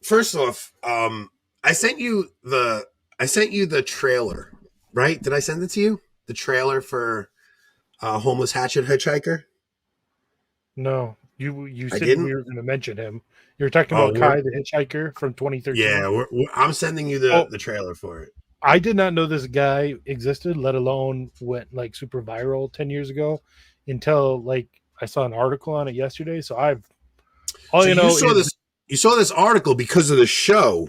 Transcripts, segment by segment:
First off, I sent you the trailer, right? Did I send it to you? The trailer for homeless Hatchet Hitchhiker. No, you I said we didn't. were going to mention him. You were talking Oh, about Kai the Hitchhiker from 2013. yeah. I'm sending you Oh, the trailer for it. I did not know this guy existed, let alone went like super viral 10 years ago until like I saw an article on it yesterday. So I've all So you know is you saw this article because of the show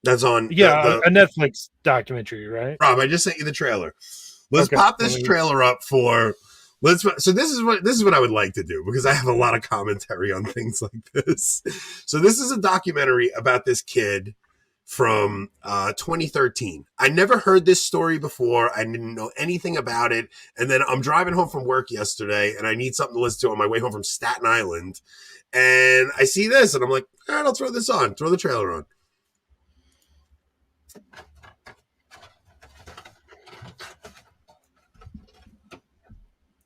that's on yeah, the a Netflix documentary, right? Rob. I just sent you the trailer. Let's Okay. pop this trailer up for let's so this is what I would like to do because I have a lot of commentary on things like this. So this is a documentary about this kid from 2013. I never heard this story before. I didn't know anything about it. And then I'm driving home from work yesterday and I need something to listen to on my way home from Staten Island. And I see this and I'm like, all right, I'll throw this on, throw the trailer on.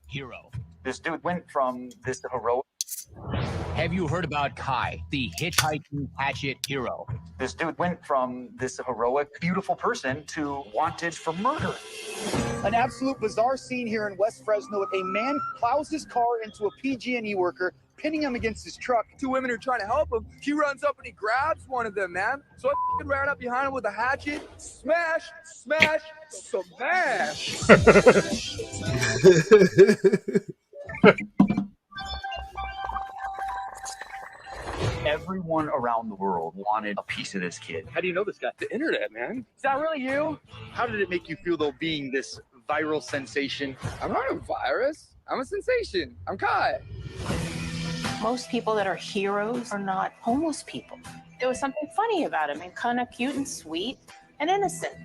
Hero. This dude went from this heroic. Have you heard about Kai, the hitchhiking hatchet hero? This dude went from this heroic, beautiful person to wanted for murder. An absolute bizarre scene here in West Fresno. A man plows his car into a PG&E worker, pinning him against his truck. Two women are trying to help him. He runs up and he grabs one of them, man. So I ran up behind him with a hatchet. Smash, smash, smash. Everyone around the world wanted a piece of this kid. How do you know this guy? The internet, man. Is that really you? How did it make you feel, though, being this viral sensation? I'm not a virus. I'm a sensation. I'm Kai. Most people that are heroes are not homeless people. There was something funny about him and kind of cute and sweet and innocent.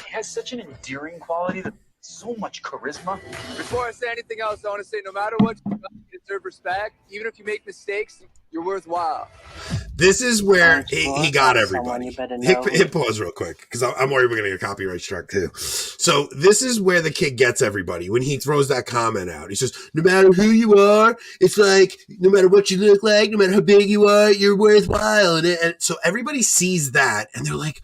He has such an endearing quality, that so much charisma. Before I say anything else, I want to say no matter what, you deserve respect. Even if you make mistakes, you're worthwhile. This is where he got everybody. Hit pause real quick because I'm worried we're going to get a copyright strike too. So this is where the kid gets everybody when he throws that comment out. He says, no matter who you are, it's like, no matter what you look like, no matter how big you are, you're worthwhile. And so everybody sees that and they're like,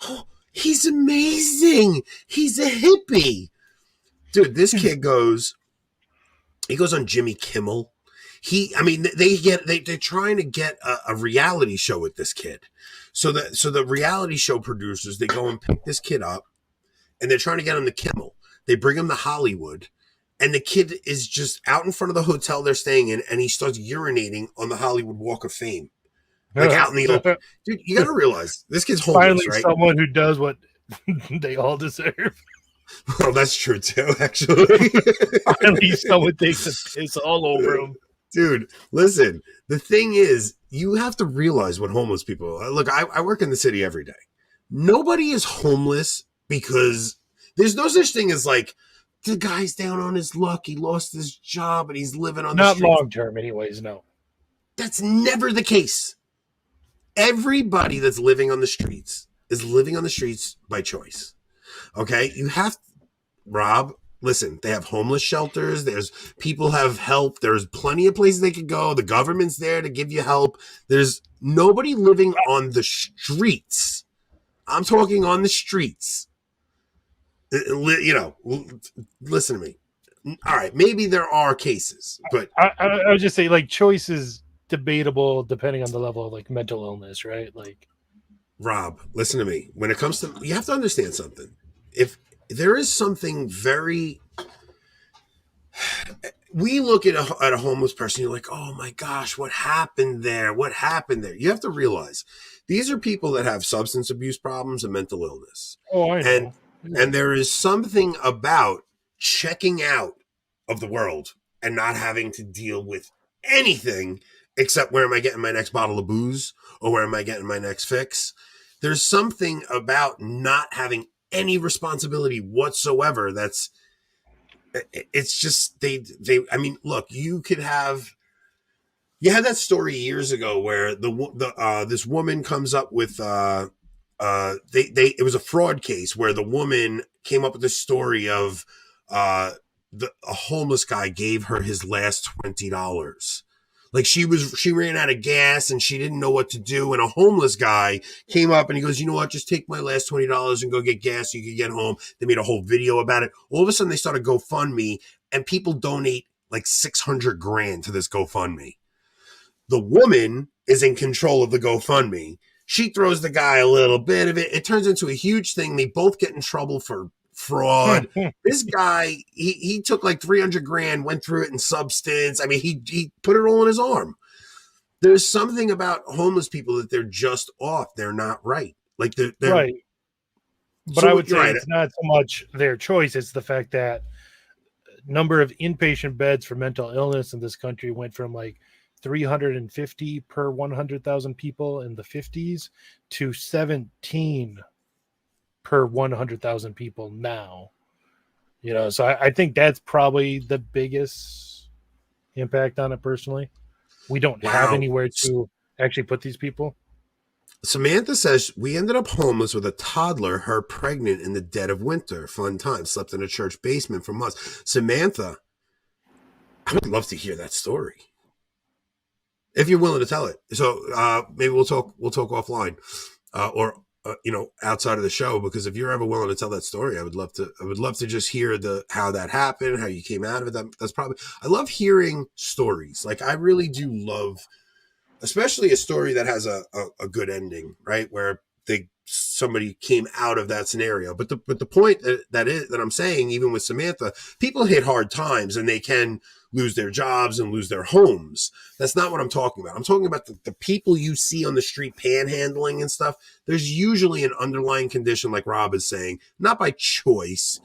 oh, he's amazing. He's a hippie. Dude, this kid he goes on Jimmy Kimmel. They're trying to get a reality show with this kid. So the reality show producers, they go and pick this kid up and they're trying to get him to Kimmel. They bring him to Hollywood and the kid is just out in front of the hotel they're staying in and he starts urinating on the Hollywood Walk of Fame. Like out in the open. Dude, you got to realize this kid's homeless, finally right? Someone who does what they all deserve. Well, that's true too, actually. Finally someone takes a piss all over him. Dude, listen, the thing is, you have to realize what homeless people are. Look, I work in the city every day. Nobody is homeless because there's no such thing as like, the guy's down on his luck. He lost his job and he's living on the streets. Not long term, anyways, no. That's never the case. Everybody that's living on the streets is living on the streets by choice. Okay? You have, Rob, listen, they have homeless shelters. There's people have help. There's plenty of places they could go. The government's there to give you help. There's nobody living on the streets. I'm talking on the streets. You know, listen to me. All right, maybe there are cases, but I would just say like choice is debatable depending on the level of like mental illness, right? Like, Rob, listen to me. When it comes to, you have to understand something. If there is something very, we look at a homeless person, you're like, oh my gosh, what happened there? What happened there? You have to realize these are people that have substance abuse problems and mental illness. oh, I know. And there is something about checking out of the world and not having to deal with anything except where am I getting my next bottle of booze or where am I getting my next fix? There's something about not having any responsibility whatsoever that's, it's just, I mean, look, you had that story years ago where this woman comes up with, it was a fraud case where the woman came up with this story of, a homeless guy gave her his last $20 Like she ran out of gas and she didn't know what to do. And a homeless guy came up and he goes, you know what? Just take my last $20 and go get gas so you can get home. They made a whole video about it. All of a sudden they started GoFundMe and people donate like 600 grand to this GoFundMe. The woman is in control of the GoFundMe. She throws the guy a little bit of it. It turns into a huge thing. They both get in trouble for fraud. This guy, he took like 300 grand, went through it in substance. I mean, he put it all in his arm. There's something about homeless people that they're just off. They're not right. Like they're right. But so I would say right. it's not so much their choice. It's the fact that number of inpatient beds for mental illness in this country went from like 350 per 100,000 people in the 50s to 17 per 100,000 people now. You know, so I think that's probably the biggest impact on it personally. We don't have anywhere to actually put these people. Samantha says, we ended up homeless with a toddler, her pregnant in the dead of winter. Fun time. Slept in a church basement for months. Samantha, I would love to hear that story. If you're willing to tell it. So maybe we'll talk offline or outside of the show, because if you're ever willing to tell that story, I would love to just hear how that happened, how you came out of it. That's probably, I love hearing stories. Like I really do love, especially a story that has a good ending, right? Where somebody came out of that scenario. But the point that I'm saying, even with Samantha, people hit hard times and they can lose their jobs and lose their homes. That's not what I'm talking about. I'm talking about the people you see on the street panhandling and stuff. There's usually an underlying condition, like Rob is saying, not by choice.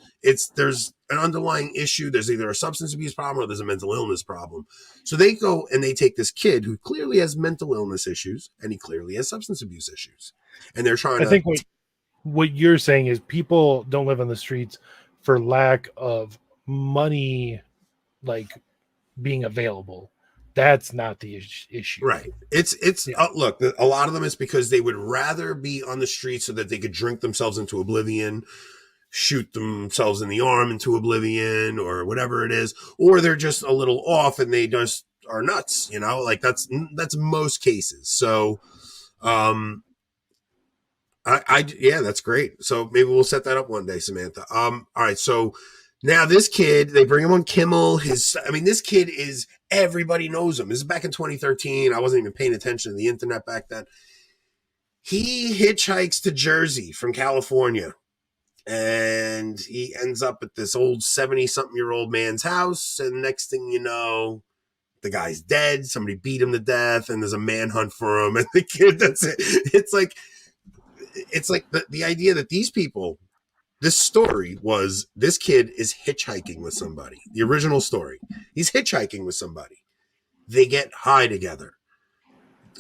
There's an underlying issue. There's either a substance abuse problem or there's a mental illness problem. So they go and they take this kid who clearly has mental illness issues and he clearly has substance abuse issues. And they're trying I think what you're saying is people don't live on the streets for lack of money, like being available. That's not the issue. Right. It's look, a lot of them is because they would rather be on the street so that they could drink themselves into oblivion, shoot themselves in the arm into oblivion, or whatever it is, or they're just a little off and they just are nuts, like that's most cases. So, yeah, that's great. So maybe we'll set that up one day, Samantha. All right. So now this kid, they bring him on Kimmel. This kid is, everybody knows him. This is back in 2013. I wasn't even paying attention to the internet back then. He hitchhikes to Jersey from California and he ends up at this old 70-something-year-old man's house. And next thing you know, the guy's dead. Somebody beat him to death and there's a manhunt for him. And the kid, that's it. It's like the idea that these people, this story was, this kid is hitchhiking with somebody. The original story. He's hitchhiking with somebody. They get high together.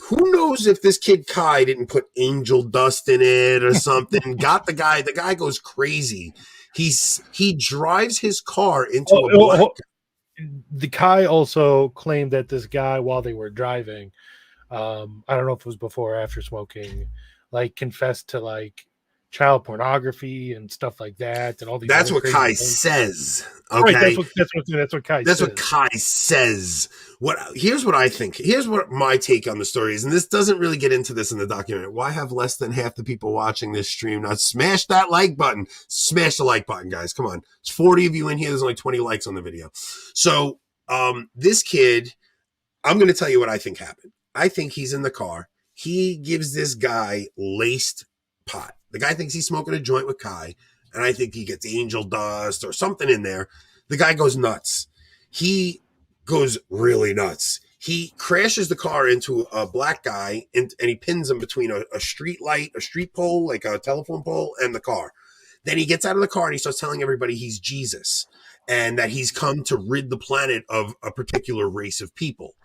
Who knows if this kid Kai didn't put angel dust in it or something. Got the guy goes crazy. He drives his car into a black. The Kai also claimed that this guy, while they were driving, I don't know if it was before or after smoking, like confessed to like child pornography and stuff like that, and all these. That's what Kai says. Okay, right, that's what Kai. That's says. what Kai says. Here's what I think. Here's what my take on the story is, and this doesn't really get into this in the documentary. Why have less than half the people watching this stream not smash that like button? Smash the like button, guys. Come on. There's 40 of you in here. There's only 20 likes on the video. So, this kid, I'm going to tell you what I think happened. I think he's in the car. He gives this guy laced pot. The guy thinks he's smoking a joint with Kai, and I think he gets angel dust or something in there. The guy goes nuts. He goes really nuts. He crashes the car into a black guy, and he pins him between a street light, a street pole, like a telephone pole, and the car. Then he gets out of the car and he starts telling everybody he's Jesus and that he's come to rid the planet of a particular race of people.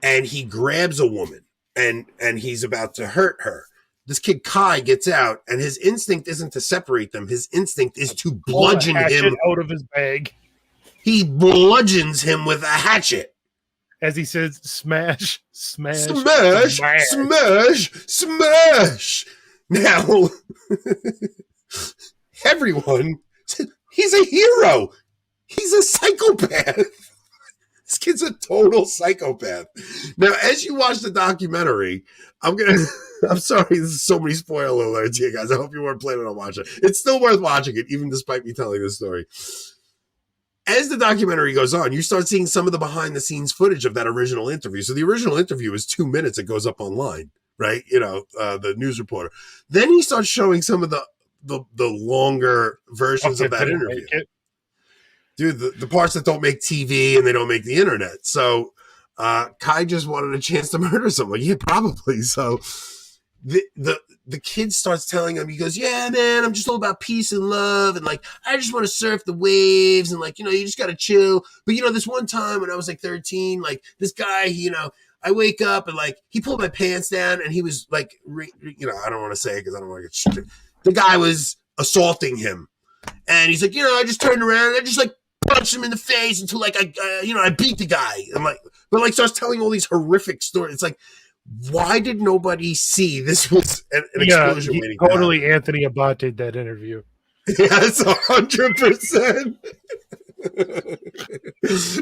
And he grabs a woman and he's about to hurt her. This kid Kai gets out, and his instinct isn't to separate them. His instinct is to bludgeon him out of his bag. He bludgeons him with a hatchet. As he says, smash, smash, smash, smash, smash, smash. Now, everyone, he's a hero. He's a psychopath. This kid's a total psychopath. Now, as you watch the documentary, I'm sorry, there's so many spoiler alerts here, guys. I hope you weren't planning on watching it. It's still worth watching it, even despite me telling this story. As the documentary goes on, you start seeing some of the behind the scenes footage of that original interview. So the original interview is 2 minutes. It goes up online, right? The news reporter. Then he starts showing some of the longer versions of that interview. Dude, the parts that don't make TV and they don't make the internet. So Kai just wanted a chance to murder someone. Yeah, probably. So the kid starts telling him, he goes, yeah, man, I'm just all about peace and love. And like, I just want to surf the waves. And like, you just got to chill. But this one time when I was like 13, like this guy, I wake up and like, he pulled my pants down and he was like, I don't want to say it because I don't want to get shit. The guy was assaulting him. And he's like, I just turned around and I just like punched him in the face until like, I beat the guy. I'm like, but like starts telling all these horrific stories. It's like, why did nobody see this was an explosion waiting? Totally Anthony Abate that interview. Yes, 100%.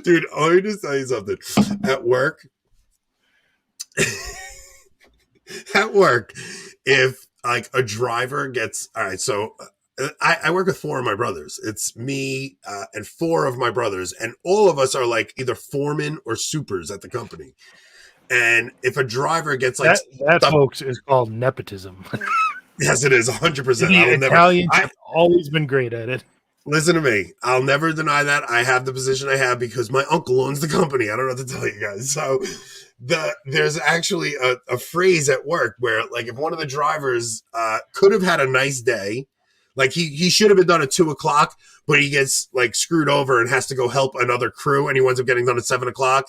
Dude, let me just tell you something. At work, if like a driver gets, all right, so I work with 4 of my brothers. It's me and 4 of my brothers, and all of us are like either foremen or supers at the company. And if a driver gets like that folks, is called nepotism. Yes, it is 100%. The Italians have always been great at it. Listen to me. I'll never deny that. I have the position I have because my uncle owns the company. I don't know what to tell you guys. So there's actually a phrase at work where like if one of the drivers could have had a nice day, like he should have been done at 2:00, but he gets like screwed over and has to go help another crew and he winds up getting done at 7:00,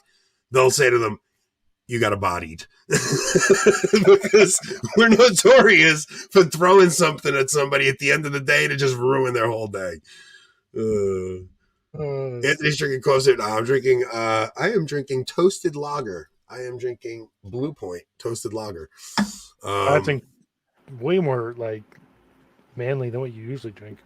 they'll say to them, you got a bodied. Because we're notorious for throwing something at somebody at the end of the day to just ruin their whole day. Anthony's drinking closer. No, I am drinking toasted lager. I am drinking Blue Point toasted lager. I think way more like manly than what you usually drink.